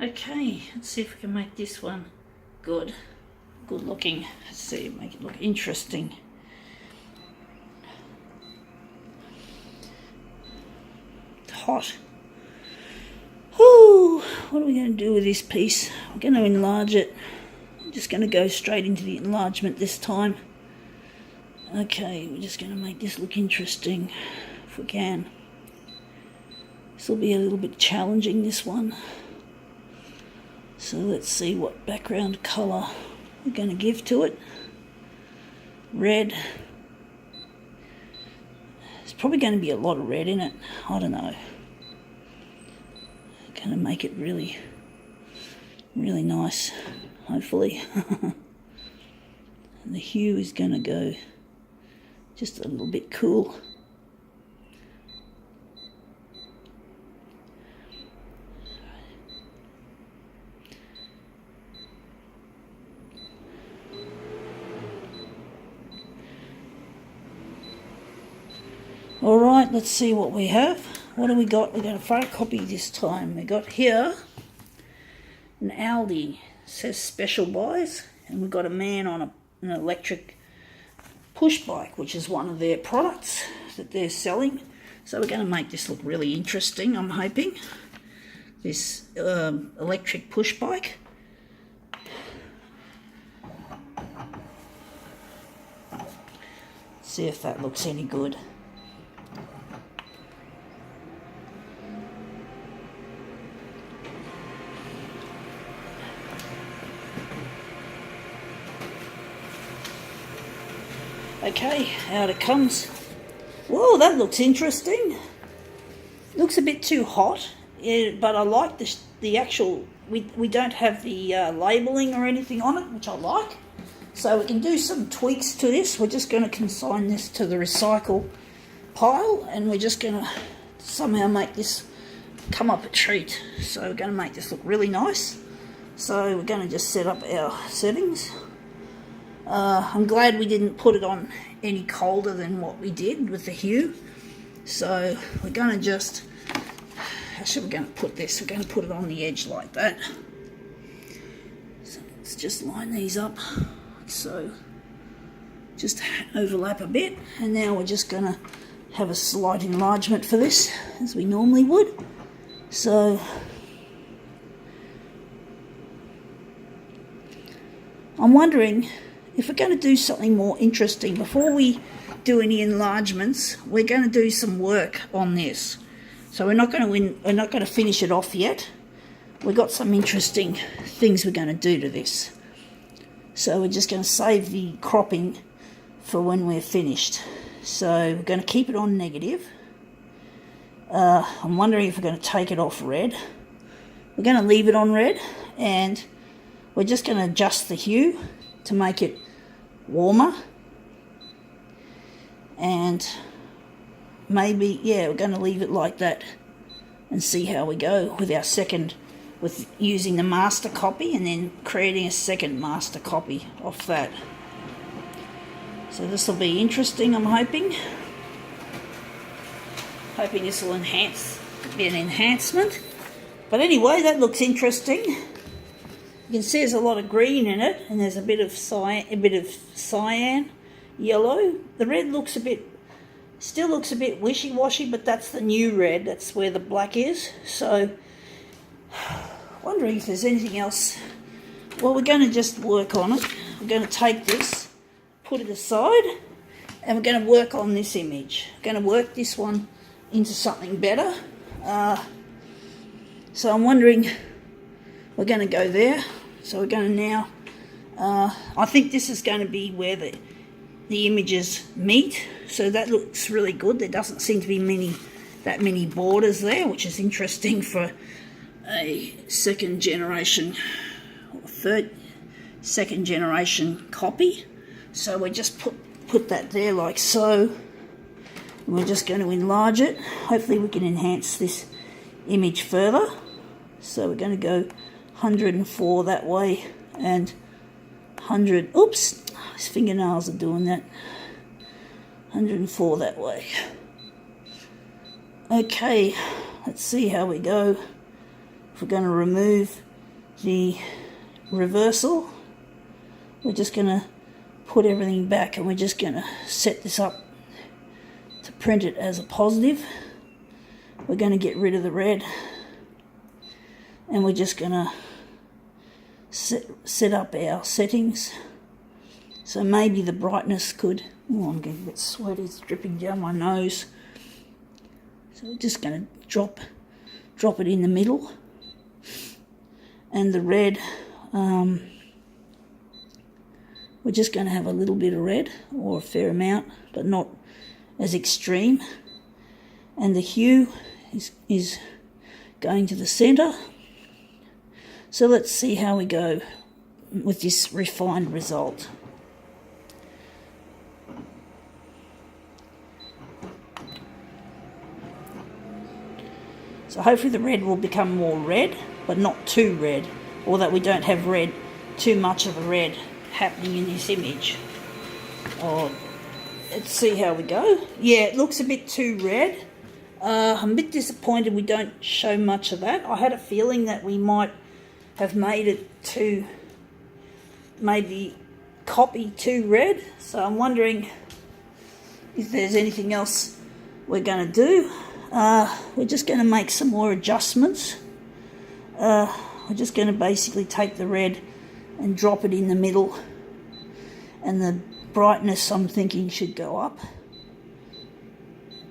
Okay, let's see if we can make this one good looking. Let's see, make it look interesting. It's hot. Whew, what are we going to do with this piece? I'm going to enlarge it. I'm just going to go straight into the enlargement this time. Okay, we're just going to make this look interesting if we can. This will be a little bit challenging, this one. So let's see what background colour we're going to give to it. Red. There's probably going to be a lot of red in it. I don't know. Going to make it really, really nice, hopefully. And the hue is going to go just a little bit cool. Alright, let's see what we have. What do we got? We got a photocopy this time. We got here an Aldi. It says special buys, and we've got a man on an electric push bike, which is one of their products that they're selling. So we're going to make this look really interesting, I'm hoping. This electric push bike. See if that looks any good. Okay, out it comes. Whoa, that looks interesting. Looks a bit too hot, yeah, but I like the actual, we don't have the labelling or anything on it, which I like. So we can do some tweaks to this. We're just going to consign this to the recycle pile, and we're just going to somehow make this come up a treat. So we're going to make this look really nice. So we're going to just set up our settings. I'm glad we didn't put it on any colder than what we did with the hue. So we're going to just, how should we going to put this? We're going to put it on the edge like that. So let's just line these up. So just overlap a bit. And now we're just going to have a slight enlargement for this, as we normally would. So I'm wondering, if we're going to do something more interesting, before we do any enlargements, we're going to do some work on this. So we're not going to finish it off yet. We've got some interesting things we're going to do to this. So we're just going to save the cropping for when we're finished. So we're going to keep it on negative. I'm wondering if we're going to take it off red. We're going to leave it on red, and we're just going to adjust the hue to make it warmer, and maybe, yeah, we're going to leave it like that and see how we go with our second, with using the master copy and then creating a second master copy off that. So this will be interesting, I'm hoping. Hoping this will be an enhancement. But anyway, that looks interesting. You can see there's a lot of green in it, and there's a bit of cyan, yellow. The red looks still looks a bit wishy-washy, but that's the new red. That's where the black is. So, wondering if there's anything else. Well, we're going to just work on it. We're going to take this, put it aside, and we're going to work on this image. We're going to work this one into something better. So I'm wondering, we're going to go there. So we're going to now, I think this is going to be where the images meet. So that looks really good. There doesn't seem to be that many borders there, which is interesting for a second generation copy. So we just put that there like so. We're just going to enlarge it. Hopefully we can enhance this image further. So we're going to go 104 that way, and 100, oops, his fingernails are doing that, 104 that way. Okay, let's see how we go. If we're going to remove the reversal. We're just going to put everything back, and we're just going to set this up to print it as a positive. We're going to get rid of the red, and we're just going to set up our settings. So maybe the brightness could... Oh, I'm getting a bit sweaty, it's dripping down my nose. So we're just going to drop it in the middle. And the red, we're just going to have a little bit of red, or a fair amount, but not as extreme. And the hue is going to the center. So let's see how we go with this refined result. So hopefully the red will become more red, but not too red, or that we don't have red, too much of a red happening in this image. Let's see how we go. Yeah, it looks a bit too red. I'm a bit disappointed we don't show much of that. I had a feeling that we might have made it too, maybe copy too red. So I'm wondering if there's anything else we're going to do. We're just going to make some more adjustments. We're just going to basically take the red and drop it in the middle, and the brightness I'm thinking should go up,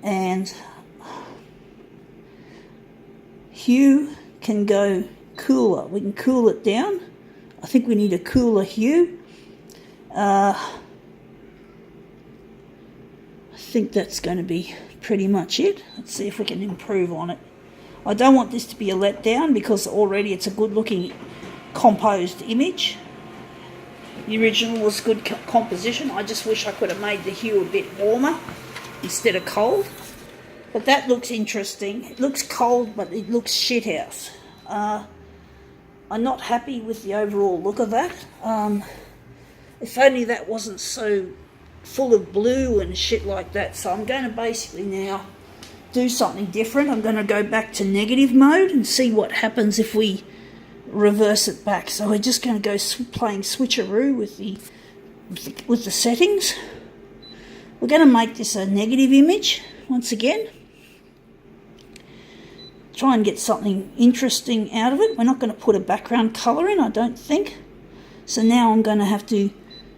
and hue can go cooler. We can cool it down. I think we need a cooler hue. I think that's going to be pretty much it. Let's see if we can improve on it. I don't want this to be a letdown, because already it's a good looking composed image. The original was good composition. I just wish I could have made the hue a bit warmer instead of cold. But that looks interesting. It looks cold, but it looks shithouse. I'm not happy with the overall look of that. If only that wasn't so full of blue and shit like that. So I'm going to basically now do something different. I'm going to go back to negative mode and see what happens if we reverse it back. So we're just going to go playing switcheroo with the settings. We're going to make this a negative image once again. Try and get something interesting out of it. We're not going to put a background colour in, I don't think. So now I'm going to have to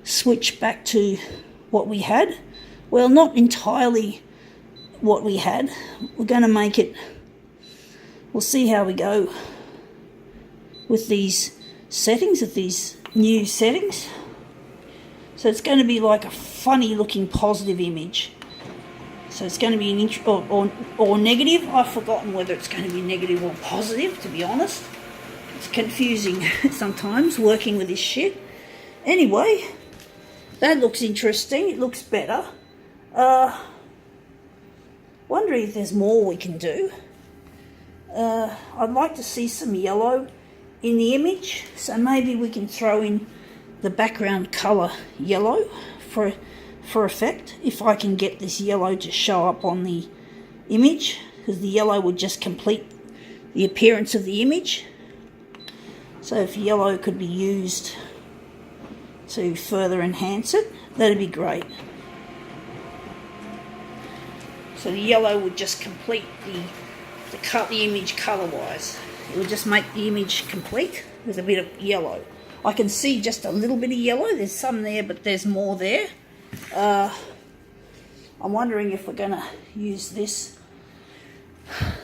switch back to what we had. Well, not entirely what we had. We're going to make it... We'll see how we go with these settings, with these new settings. So it's going to be like a funny looking positive image. So it's going to be an or negative. I've forgotten whether it's going to be negative or positive, to be honest. It's confusing sometimes working with this shit. Anyway, that looks interesting. It looks better. Wondering if there's more we can do. I'd like to see some yellow in the image, so maybe we can throw in the background colour yellow for effect, if I can get this yellow to show up on the image, because the yellow would just complete the appearance of the image. So if yellow could be used to further enhance it, that'd be great. So the yellow would just complete the image colour-wise. It would just make the image complete with a bit of yellow. I can see just a little bit of yellow. There's some there, but there's more there. I'm wondering if we're going to use this.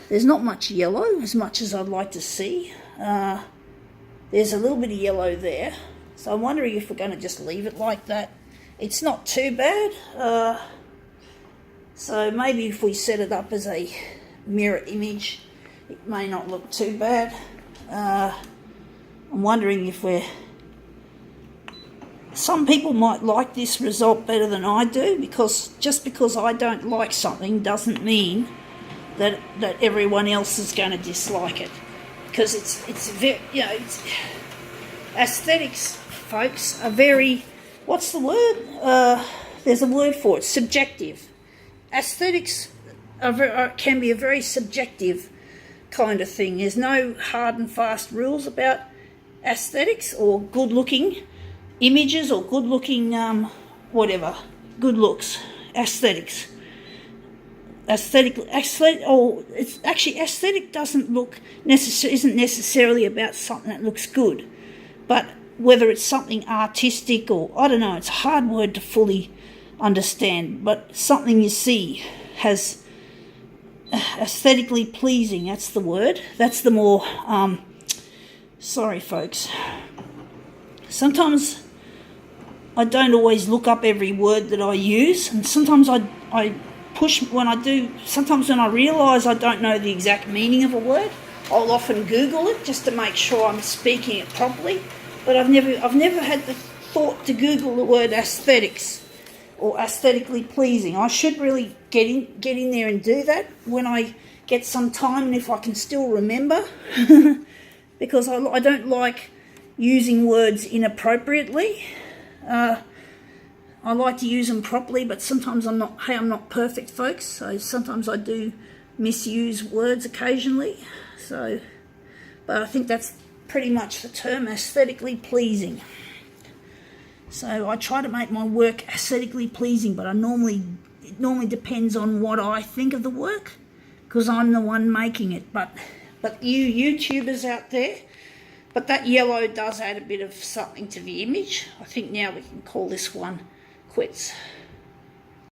There's not much yellow, as much as I'd like to see. There's a little bit of yellow there. So I'm wondering if we're going to just leave it like that. It's not too bad. So maybe if we set it up as a mirror image, it may not look too bad. I'm wondering if some people might like this result better than I do, because just because I don't like something doesn't mean that everyone else is going to dislike it. Because it's very, it's, aesthetics, folks, are very, what's the word? There's a word for it, subjective. Aesthetics can be a very subjective kind of thing. There's no hard and fast rules about aesthetics or good-looking images or good-looking whatever, good looks, aesthetics. Aesthetic, or it's actually aesthetic doesn't look isn't necessarily about something that looks good, but whether it's something artistic or I don't know, it's a hard word to fully understand, but something you see has aesthetically pleasing, that's the word. That's the more sorry folks, sometimes I don't always look up every word that I use, and sometimes I push when I do. Sometimes when I realise I don't know the exact meaning of a word, I'll often Google it just to make sure I'm speaking it properly. But I've never had the thought to Google the word aesthetics or aesthetically pleasing. I should really get in there and do that when I get some time, and if I can still remember, because I don't like using words inappropriately. I like to use them properly, but sometimes I'm not perfect, folks, so sometimes I do misuse words occasionally. So, but I think that's pretty much the term, aesthetically pleasing. So I try to make my work aesthetically pleasing, but it normally depends on what I think of the work, because I'm the one making it. But you YouTubers out there, but that yellow does add a bit of something to the image. I think now we can call this one quits.